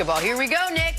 basketball. Here we go, Nick.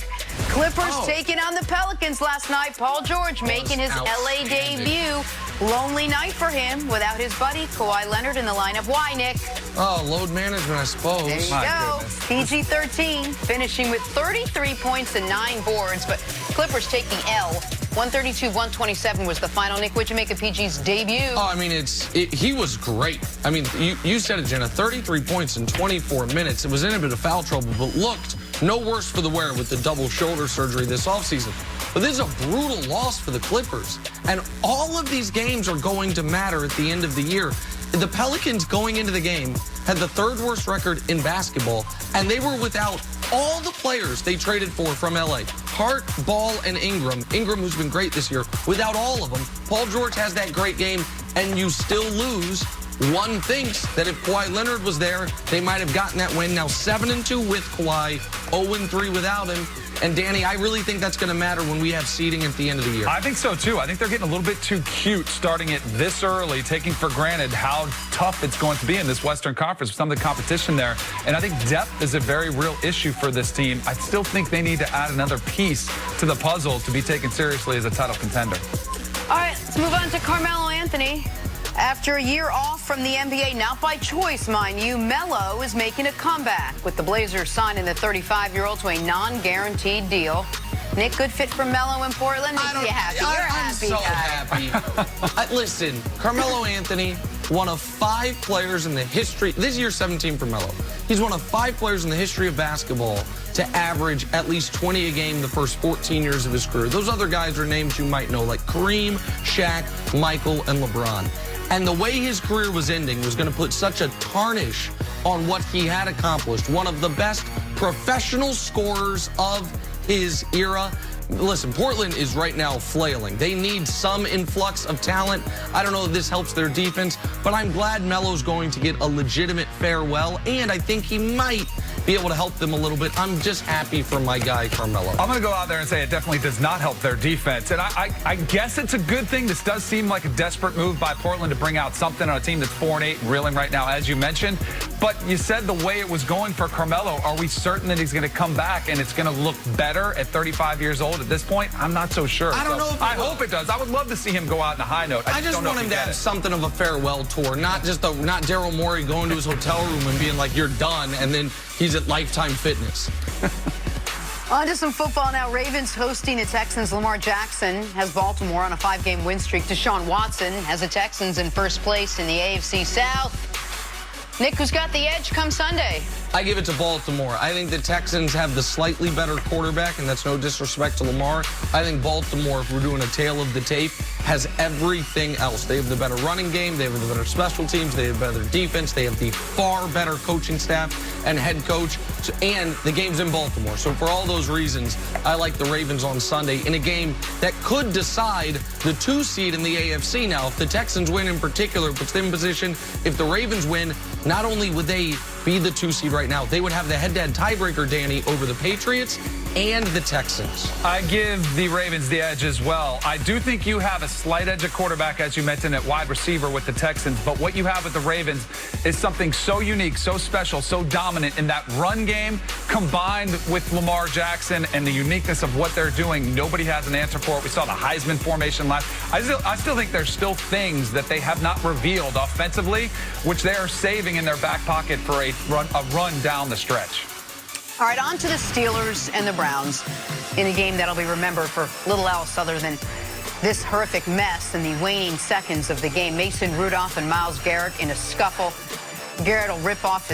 Clippers taking on the Pelicans last night. Paul George making his LA debut. Lonely night for him without his buddy Kawhi Leonard in the lineup. Why, Nick? Oh, load management, I suppose. There you go. PG-13, finishing with 33 points and 9 boards, but Clippers take the L. 132-127 was the final. Nick, what'd you make of PG's debut? Oh, I mean, he was great. I mean, you said it, Jenna. 33 points in 24 minutes. It was in a bit of foul trouble, but looked no worse for the wear with the double shoulder surgery this offseason. But this is a brutal loss for the Clippers. And all of these games are going to matter at the end of the year. The Pelicans going into the game had the 3rd worst record in basketball, and they were without all the players they traded for from LA. Hart, Ball, and Ingram. Ingram, who's been great this year, without all of them. Paul George has that great game, and you still lose. One thinks that if Kawhi Leonard was there, they might have gotten that win. Now 7-2 with Kawhi, 0-3 without him. And, Danny, I really think that's going to matter when we have seeding at the end of the year. I think so, too. I think they're getting a little bit too cute starting it this early, taking for granted how tough it's going to be in this Western Conference with some of the competition there. And I think depth is a very real issue for this team. I still think they need to add another piece to the puzzle to be taken seriously as a title contender. All right, let's move on to Carmelo Anthony. After a year off from the NBA, not by choice, mind you, Melo is making a comeback with the Blazers signing the 35-year-old to a non-guaranteed deal. Nick, good fit for Melo in Portland. Makes you happy. You're a happy so guy. happy. Listen, Carmelo Anthony, one of 5 players in the history. This year's 17 for Melo. He's one of 5 players in the history of basketball to average at least 20 a game the first 14 years of his career. Those other guys are names you might know, like Kareem, Shaq, Michael, and LeBron. And the way his career was ending was going to put such a tarnish on what he had accomplished. One of the best professional scorers of his era. Listen, Portland is right now flailing. They need some influx of talent. I don't know if this helps their defense, but I'm glad Melo's going to get a legitimate farewell, and I think he might be able to help them a little bit. I'm just happy for my guy, Carmelo. I'm going to go out there and say it definitely does not help their defense. And I guess it's a good thing. This does seem like a desperate move by Portland to bring out something on a team that's 4-8, reeling right now, as you mentioned. But you said the way it was going for Carmelo, are we certain that he's going to come back and it's going to look better at 35 years old at this point? I'm not so sure. I don't know if I hope it does. I would love to see him go out on a high note. I just want him to have something of a farewell tour, not Daryl Morey going to his hotel room and being like, you're done, and then he's at Lifetime Fitness. On to some football now. Ravens hosting the Texans. Lamar Jackson has Baltimore on a 5-game win streak. Deshaun Watson has the Texans in first place in the AFC South. Nick, who's got the edge come Sunday? I give it to Baltimore. I think the Texans have the slightly better quarterback, and that's no disrespect to Lamar. I think Baltimore, if we're doing a tale of the tape, has everything else. They have the better running game. They have the better special teams. They have better defense. They have the far better coaching staff and head coach. And the game's in Baltimore. So for all those reasons, I like the Ravens on Sunday in a game that could decide the 2 seed in the AFC. Now, if the Texans win in particular, puts them in position. If the Ravens win, not only would they be the 2 seed right now, they would have the head-to-head tiebreaker, Danny, over the Patriots and the Texans. I give the Ravens the edge as well. I do think you have a slight edge at quarterback, as you mentioned, at wide receiver with the Texans. But what you have with the Ravens is something so unique, so special, so dominant in that run game combined with Lamar Jackson and the uniqueness of what they're doing. Nobody has an answer for it. We saw the Heisman formation last. I still think there's still things that they have not revealed offensively, which they are saving in their back pocket for a run down the stretch. All right, on to the Steelers and the Browns in a game that'll be remembered for little else other than this horrific mess in the waning seconds of the game. Mason Rudolph and Myles Garrett in a scuffle. Garrett will rip off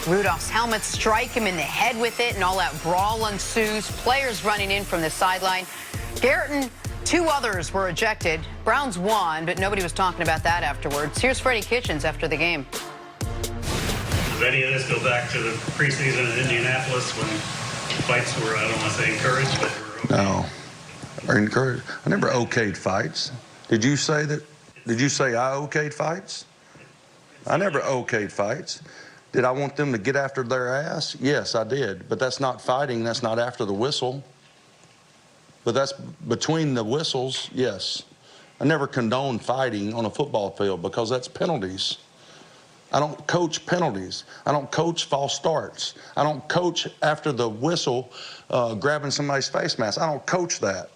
Rudolph's helmet, strike him in the head with it, and all-out brawl ensues. Players running in from the sideline. Garrett and 2 others were ejected. Browns won, but nobody was talking about that afterwards. Here's Freddie Kitchens after the game. Does any of this go back to the preseason in Indianapolis when fights were, I don't want to say encouraged, but were okay? No, or encouraged. I never okayed fights. Did you say that? Did you say I okayed fights? I never okayed fights. Did I want them to get after their ass? Yes, I did. But that's not fighting. That's not after the whistle. But that's between the whistles, yes. I never condoned fighting on a football field because that's penalties. I don't coach penalties. I don't coach false starts. I don't coach after the whistle grabbing somebody's face mask. I don't coach that.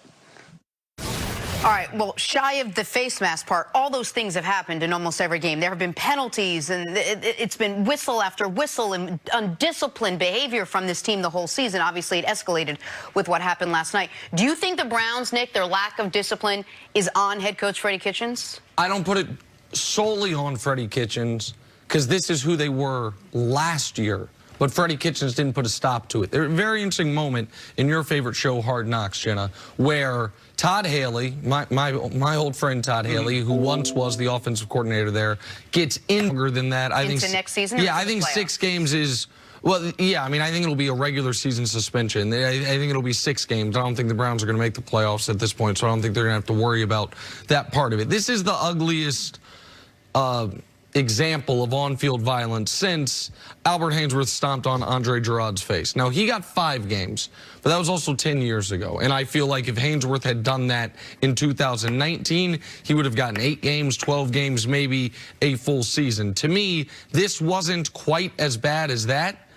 All right, well, shy of the face mask part, all those things have happened in almost every game. There have been penalties, and it's been whistle after whistle and undisciplined behavior from this team the whole season. Obviously, it escalated with what happened last night. Do you think the Browns, Nick, their lack of discipline is on head coach Freddie Kitchens? I don't put it solely on Freddie Kitchens, because this is who they were last year. But Freddie Kitchens didn't put a stop to it. There's a very interesting moment in your favorite show, Hard Knocks, Jenna, where Todd Haley, my old friend Todd Haley, who once was the offensive coordinator there, gets in longer than that. I think next season? Yeah, I think 6 games is... Well, yeah, I mean, I think it'll be a regular season suspension. I think it'll be 6 games. I don't think the Browns are going to make the playoffs at this point, so I don't think they're going to have to worry about that part of it. This is the ugliest example of on-field violence since Albert Haynesworth stomped on Andre Giroud's face. Now, he got 5 games, but that was also 10 years ago. And I feel like if Haynesworth had done that in 2019, he would have gotten 8 games, 12 games, maybe a full season. To me, this wasn't quite as bad as that,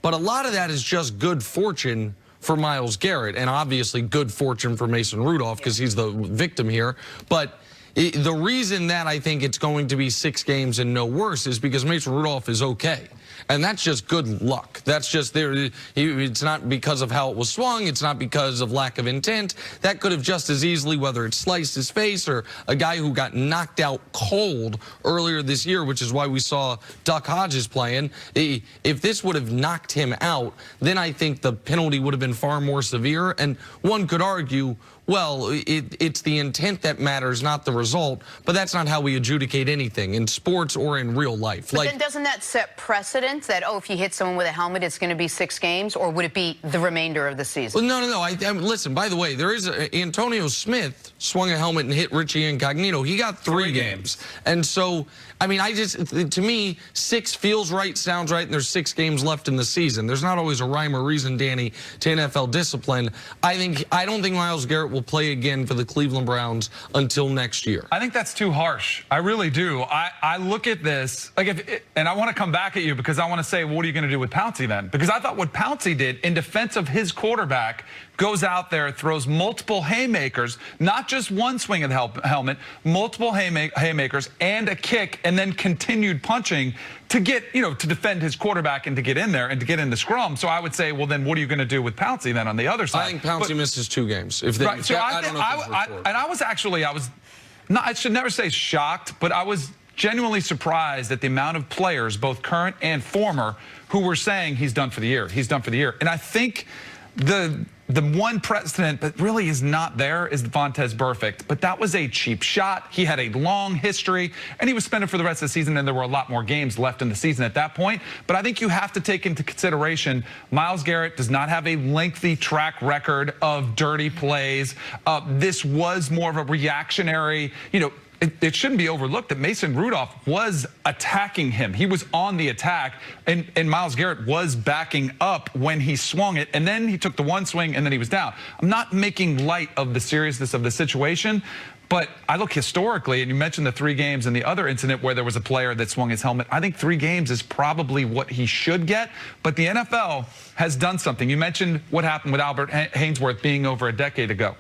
but a lot of that is just good fortune for Myles Garrett, and obviously good fortune for Mason Rudolph because he's the victim here. But the reason that I think it's going to be 6 games and no worse is because Mason Rudolph is okay. And that's just good luck. That's just there. It's not because of how it was swung. It's not because of lack of intent. That could have just as easily, whether it sliced his face or a guy who got knocked out cold earlier this year, which is why we saw Duck Hodges playing. If this would have knocked him out, then I think the penalty would have been far more severe. And one could argue, well, it's the intent that matters, not the result. But that's not how we adjudicate anything in sports or in real life. But then doesn't that set precedent that, oh, if you hit someone with a helmet, it's going to be 6 games? Or would it be the remainder of the season? Well, no. Listen, by the way, there is Antonio Smith swung a helmet and hit Richie Incognito. He got 3 games. And so, I mean, to me, 6 feels right, sounds right, and there's 6 games left in the season. There's not always a rhyme or reason, Danny, to NFL discipline. I don't think Myles Garrett will play again for the Cleveland Browns until next year. I think that's too harsh. I really do. I look at this, and I want to come back at you because I want to say, well, what are you going to do with Pouncey then? Because I thought what Pouncey did in defense of his quarterback, goes out there, throws multiple haymakers, not just one swing of the helmet, multiple haymakers and a kick, and then continued punching to get, to defend his quarterback and to get in there and to get in the scrum. So I would say, well, then what are you going to do with Pouncey then on the other side? I think Pouncey misses 2 games. I should never say shocked, but I was genuinely surprised at the amount of players, both current and former, who were saying he's done for the year. He's done for the year. And I think the one precedent that really is not there is Vontaze Burfict. But that was a cheap shot. He had a long history, and he was suspended for the rest of the season, and there were a lot more games left in the season at that point. But I think you have to take into consideration Myles Garrett does not have a lengthy track record of dirty plays. This was more of a reactionary, it shouldn't be overlooked that Mason Rudolph was attacking him. He was on the attack, and Myles Garrett was backing up when he swung it, and then he took the one swing, and then he was down. I'm not making light of the seriousness of the situation, but I look historically, and you mentioned the 3 games and the other incident where there was a player that swung his helmet. I think 3 games is probably what he should get, but the NFL has done something. You mentioned what happened with Albert Haynesworth being over a decade ago.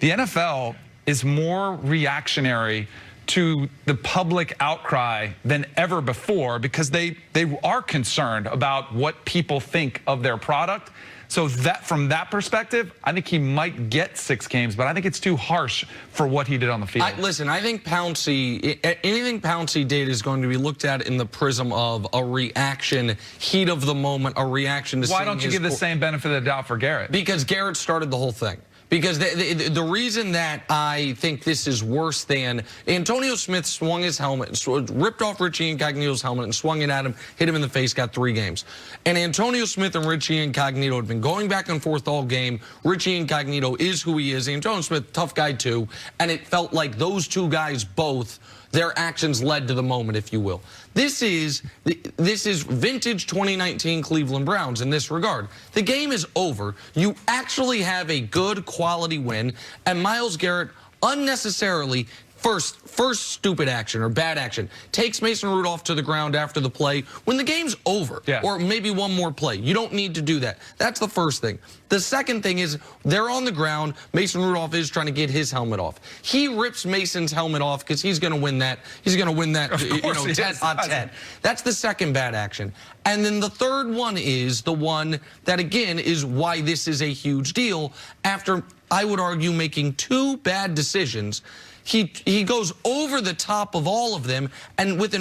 The NFL is more reactionary to the public outcry than ever before because they are concerned about what people think of their product. So that from that perspective, I think he might get 6 games, but I think it's too harsh for what he did on the field. Listen, I think anything Pouncey did is going to be looked at in the prism of a reaction, heat of the moment, a reaction to. Why don't you give the same benefit of the doubt for Garrett? Because Garrett started the whole thing. Because the reason that I think this is worse than Antonio Smith swung his helmet, ripped off Richie Incognito's helmet and swung it at him, hit him in the face, got 3 games. And Antonio Smith and Richie Incognito had been going back and forth all game. Richie Incognito is who he is. Antonio Smith, tough guy too. And it felt like those 2 guys both, their actions led to the moment, if you will. This is vintage 2019 Cleveland Browns in this regard. The game is over. You actually have a good quality win, and Myles Garrett unnecessarily First stupid action or bad action takes Mason Rudolph to the ground after the play when the game's over, or maybe one more play. You don't need to do that. That's the first thing. The second thing is they're on the ground. Mason Rudolph is trying to get his helmet off. He rips Mason's helmet off because he's going to win that. He's going to win that, 10 on 10. That's the second bad action. And then the third one is the one that, again, is why this is a huge deal. After, I would argue, making 2 bad decisions, he goes over the top of all of them and with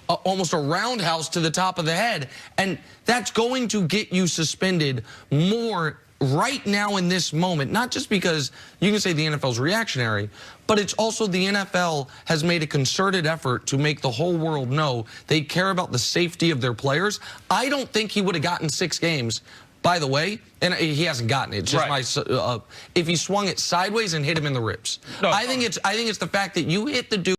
almost a roundhouse to the top of the head. And that's going to get you suspended more right now in this moment, not just because you can say the NFL's reactionary, but it's also the NFL has made a concerted effort to make the whole world know they care about the safety of their players. I don't think he would have gotten 6 games. By the way, and he hasn't gotten it. It's just if he swung it sideways and hit him in the ribs. I think it's the fact that you hit the dude